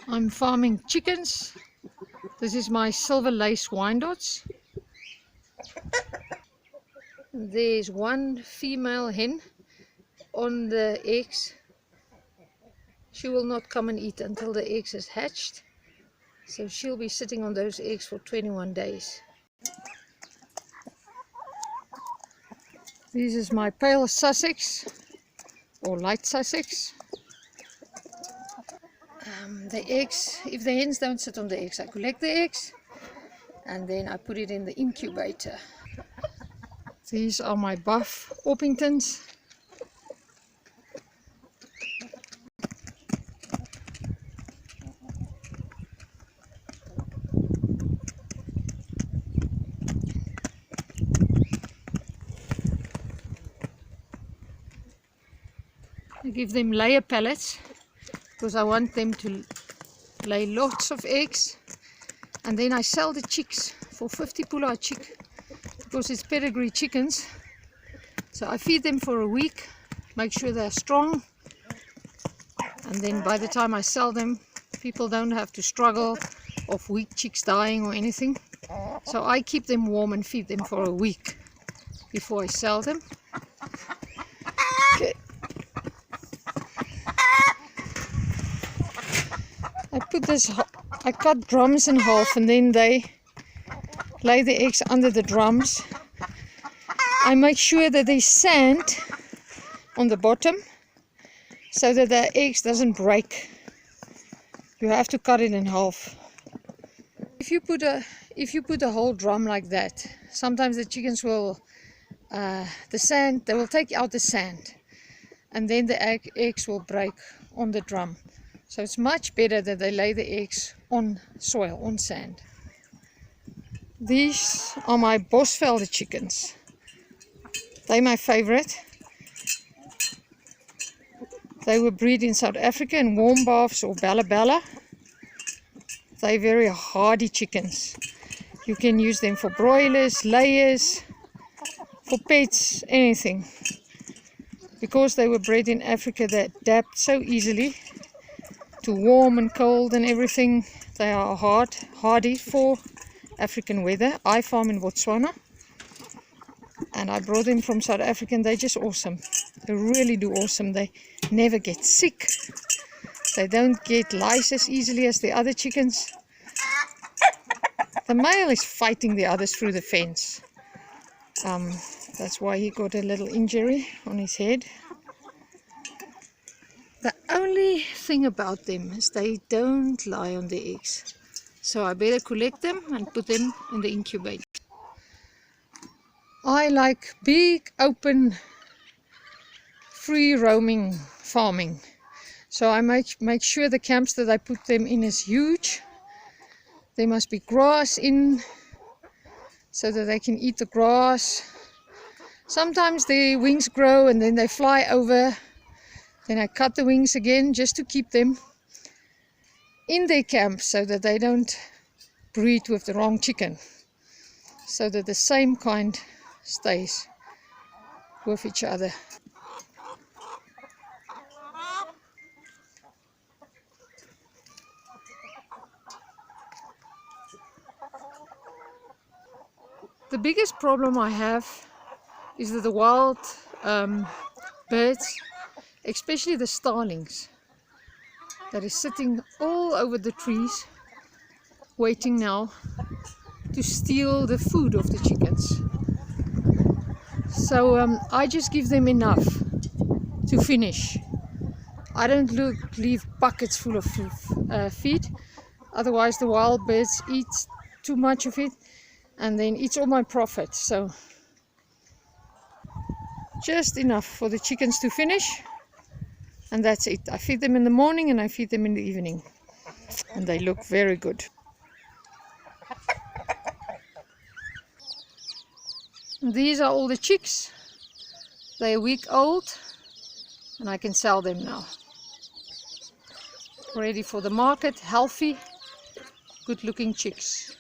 I'm farming chickens. This is my Silver Lace Wyandottes. There's one female hen on the eggs. She will not come and eat until the eggs is hatched. So she'll be sitting on those eggs for 21 days. This is my pale Sussex or light Sussex. The eggs, if the hens don't sit on the eggs, I collect the eggs and then I put it in the incubator. These are my buff Orpingtons. I give them layer pellets because I want them to lay lots of eggs, and then I sell the chicks for 50 pula a chick because it's pedigree chickens. So I feed them for a week, make sure they're strong, and then by the time I sell them, people don't have to struggle of weak chicks dying or anything. So I keep them warm and feed them for a week before I sell them. Okay. I cut drums in half and then they lay the eggs under the drums. I make sure that there's sand on the bottom so that the eggs doesn't break. You have to cut it in half. If you put a whole drum like that, sometimes the chickens will they will take out the sand and then the eggs will break on the drum. So it's much better that they lay the eggs on soil, on sand. These are my Bosvelde chickens. They're my favorite. They were bred in South Africa in warm baths or Bala Bala. They're very hardy chickens. You can use them for broilers, layers, for pets, anything. Because they were bred in Africa, they adapt so easily to warm and cold and everything. They are hardy for African weather. I farm in Botswana and I brought them from South Africa and they're just awesome. They really do awesome. They never get sick. They don't get lice as easily as the other chickens. The male is fighting the others through the fence. That's why he got a little injury on his head. The only thing about them is they don't lie on the eggs. So I better collect them and put them in the incubator. I like big, open, free roaming farming. So I make sure the camps that I put them in is huge. There must be grass in so that they can eat the grass. Sometimes their wings grow and then they fly over. Then I cut the wings again just to keep them in their camp so that they don't breed with the wrong chicken. So that the same kind stays with each other. The biggest problem I have is that the wild birds, especially the starlings, that is sitting all over the trees, waiting now to steal the food of the chickens. So I just give them enough to finish. I don't leave buckets full of feed, otherwise the wild birds eat too much of it and then eats all my profit. So just enough for the chickens to finish. And that's it. I feed them in the morning and I feed them in the evening. And they look very good. These are all the chicks. They're a week old and I can sell them now. Ready for the market, healthy, good looking chicks.